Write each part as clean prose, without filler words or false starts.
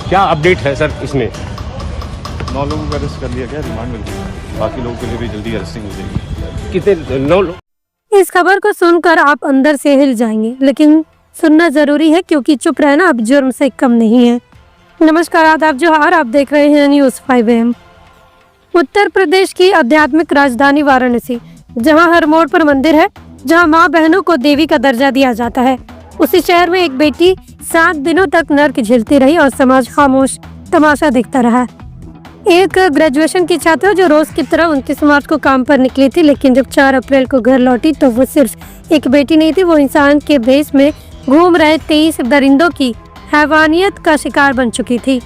क्या अपडेट है सर इसमें? 9 लोगों का अरेस्ट कर लिया गया, रिमांड मिल गया, बाकी लोगों के लिए भी जल्दी अरेस्टिंग हो जाएगी। कितने 9 लोग? इस खबर को सुनकर आप अंदर से हिल जाएंगे, लेकिन सुनना जरूरी है क्योंकि चुप रहना अब जुर्म से कम नहीं है। नमस्कार, आदाब जोहार, आप देख रहे हैं न्यूज़ 5 AM। उत्तर प्रदेश की आध्यात्मिक राजधानी वाराणसी, जहां हर मोड़ पर मंदिर है, जहां माँ बहनों को देवी का दर्जा दिया जाता है, उसी शहर में एक बेटी 7 दिनों तक नर्क झेलती रही और समाज खामोश तमाशा देखता रहा। एक ग्रेजुएशन की छात्रा जो रोज की तरह 29 मार्च को काम पर निकली थी, लेकिन जब 4 अप्रैल को घर लौटी तो वो सिर्फ एक बेटी नहीं थी, वो इंसान के भेष में घूम रहे 23 दरिंदों की हैवानियत का शिकार बन चुकी थी।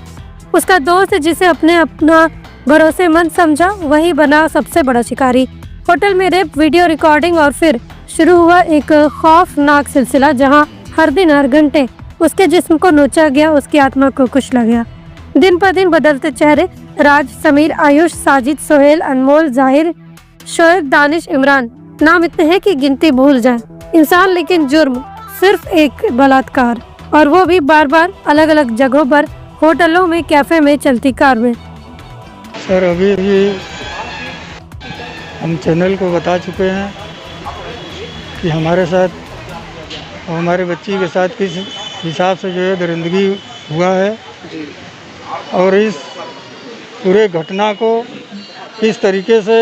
उसका दोस्त जिसे अपना भरोसेमंद समझा, वही बना सबसे बड़ा शिकारी। होटल में रेप, वीडियो रिकॉर्डिंग और फिर शुरू हुआ एक खौफनाक सिलसिला, जहां हर दिन हर घंटे उसके जिस्म को नोचा गया, उसकी आत्मा को कुचला गया। दिन पर दिन बदलते चेहरे, राज, समीर, आयुष, साजिद, सोहेल, अनमोल, जाहिर, शोएब, दानिश, इमरान, नाम इतने हैं कि गिनती भूल जाए इंसान, लेकिन जुर्म सिर्फ एक बलात्कार, और वो भी बार बार अलग अलग जगहों पर, होटलों में, कैफे में, चलती कार में। सर अभी हम चैनल को बता चुके हैं कि हमारे साथ और हमारे बच्ची के साथ किस हिसाब से जो है दरिंदगी हुआ है, और इस पूरे घटना को किस तरीके से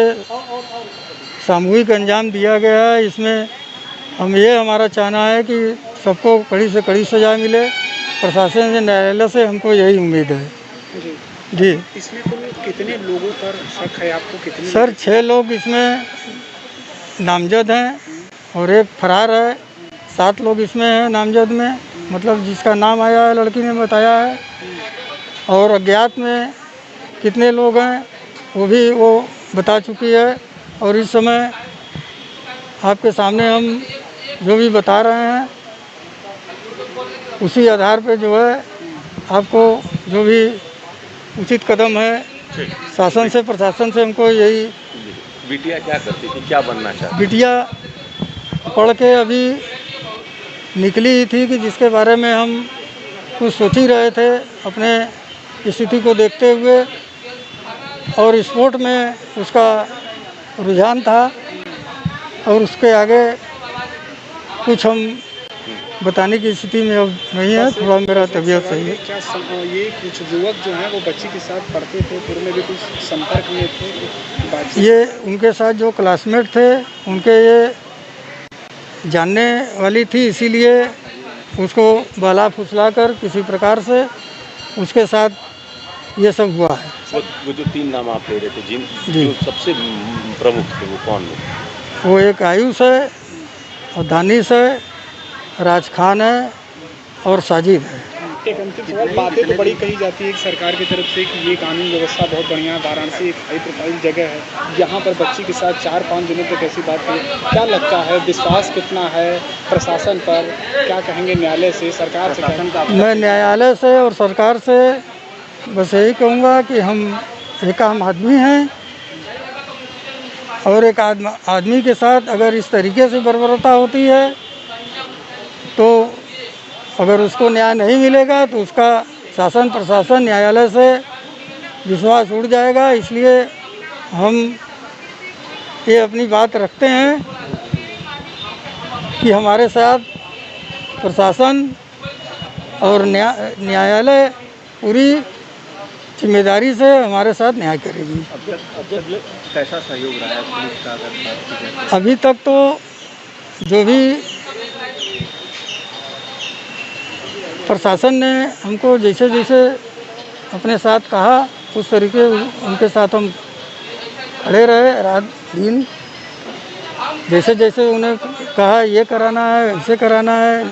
सामूहिक अंजाम दिया गया है। इसमें हमारा चाहना है कि सबको कड़ी से कड़ी सजा मिले। प्रशासन से, न्यायालय से हमको यही उम्मीद है जी। इसमें कुल कितने लोगों पर शक है आपको? कितने? सर 6 लोग इसमें नामजद हैं और एक फरार है। 7 लोग इसमें हैं नामजद में, मतलब जिसका नाम आया है लड़की ने बताया है, और अज्ञात में कितने लोग हैं वो बता चुकी है। और इस समय आपके सामने हम जो भी बता रहे हैं उसी आधार पे जो है आपको जो भी उचित कदम है शासन से, प्रशासन से हमको यही। बिटिया क्या करती थी, क्या बनना चाहती? बिटिया पढ़ के अभी निकली ही थी कि जिसके बारे में हम कुछ सोच ही रहे थे अपने स्थिति को देखते हुए, और स्पोर्ट में उसका रुझान था, और उसके आगे कुछ हम बताने की स्थिति में अब नहीं है। थोड़ा मेरा तबीयत सही है। क्या ये कुछ युवक जो हैं वो बच्ची के साथ पढ़ते थे, पूर्व में भी कुछ संपर्क में थे? ये उनके साथ जो क्लासमेट थे उनके ये जानने वाली थी, इसीलिए उसको बहला फुसला कर किसी प्रकार से उसके साथ ये सब हुआ है। वो जो 3 नाम आप ले रहे थे, जी, जो सबसे प्रमुख थे, वो कौन लोग? वो एक आयुष है और दानिश है, राज खान है और साजिद है। एक अंतिम सवाल, बातें तो बड़ी कही जाती है कि सरकार की तरफ से कि ये कानून व्यवस्था बहुत बढ़िया है, वाराणसी एक हाई प्रोफाइल जगह है, यहाँ पर बच्ची के साथ 4-5 दिनों तक ऐसी बात है। क्या लगता है, विश्वास कितना है प्रशासन पर? क्या कहेंगे न्यायालय से, सरकार से? मैं न्यायालय से और सरकार से बस यही कहूँगा कि हम एक आम आदमी हैं, और एक आदमी के साथ अगर इस तरीके से बर्बरता होती है तो अगर उसको न्याय नहीं मिलेगा तो उसका शासन, प्रशासन, न्यायालय से विश्वास उड़ जाएगा। इसलिए हम ये अपनी बात रखते हैं कि हमारे साथ प्रशासन और न्यायालय पूरी जिम्मेदारी से हमारे साथ न्याय करेगी। कैसा सहयोग रहा है पुलिस का अगर बात की जाए? अभी तक तो जो भी प्रशासन ने हमको जैसे जैसे अपने साथ कहा उस तरीके उनके साथ हम खड़े रहे, रात दिन जैसे जैसे उन्हें कहा ये कराना है, ऐसे कराना है,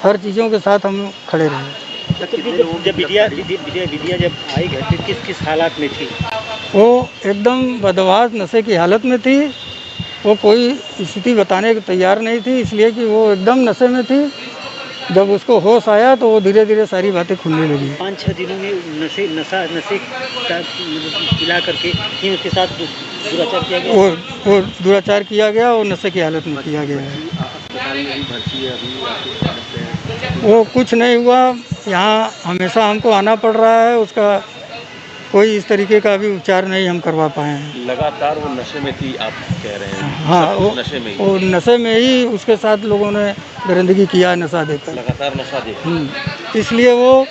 हर चीज़ों के साथ हम खड़े रहे। जब विद्या जब आई घर पे किस हालात में थी? वो एकदम बदहवास नशे की हालत में थी। वो कोई स्थिति बताने को तैयार नहीं थी, इसलिए कि वो एकदम नशे में थी। जब उसको होश आया तो वो धीरे धीरे सारी बातें खुलने लगी। 5-6 दिनों में नशे का पिला करके ही उसके साथ दुराचार किया गया। वो दुराचार किया गया और नशे की हालत में किया गया है। अस्पताल में भी भर्ती है अभी? वो कुछ नहीं हुआ। यहाँ हमेशा हमको आना पड़ रहा है, उसका कोई इस तरीके का भी उपचार नहीं हम करवा पाए हैं। लगातार वो नशे में थी, आप कह रहे हैं? हाँ, सब कुछ नशे में ही? वो नशे में ही उसके साथ लोगों ने दरिंदगी किया, नशा देकर। लगातार नशा दे। इसलिए वो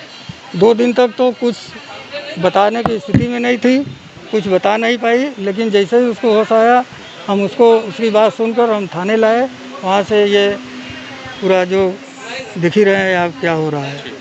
2 दिन तक तो कुछ बताने की स्थिति में नहीं थी, कुछ बता नहीं पाई। लेकिन जैसे ही उसको होश आया, हम उसको उसकी बात सुनकर हम थाने लाए। वहाँ से ये पूरा जो दिख ही रहे हैं आप क्या हो रहा है।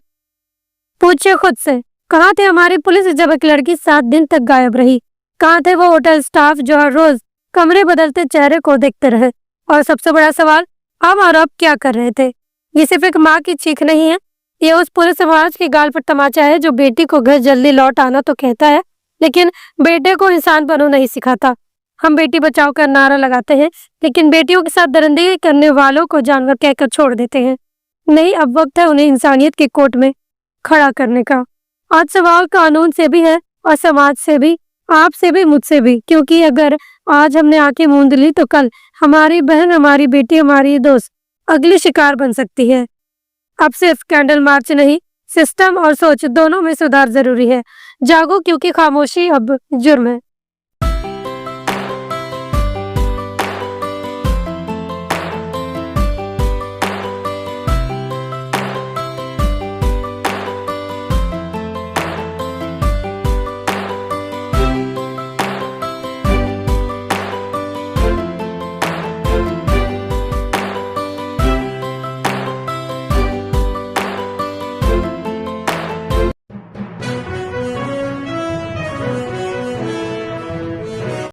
पूछिए खुद से, कहाँ थे हमारी पुलिस जब एक लड़की 7 दिन तक गायब रही? कहाँ थे वो होटल स्टाफ जो हर रोज कमरे बदलते चेहरे को देखते रहे? और सबसे बड़ा सवाल, हम और अब क्या कर रहे थे? ये सिर्फ एक माँ की चीख नहीं है, ये उस पूरे समाज के गाल पर तमाचा है जो बेटी को घर जल्दी लौट आना तो कहता है, लेकिन बेटे को इंसान बनो नहीं सिखाता। हम बेटी बचाओ कर नारा लगाते हैं, लेकिन बेटियों के साथ दरिंदगी करने वालों को जानवर कहकर छोड़ देते हैं। नहीं, अब वक्त है उन्हें इंसानियत के कोर्ट में खड़ा करने का। आज सवाल कानून से भी है और समाज से भी, आपसे भी, मुझसे भी, क्योंकि अगर आज हमने आंखें मूंद ली तो कल हमारी बहन, हमारी बेटी, हमारी दोस्त अगली शिकार बन सकती है। अब सिर्फ कैंडल मार्च नहीं, सिस्टम और सोच दोनों में सुधार जरूरी है। जागो, क्योंकि खामोशी अब जुर्म है।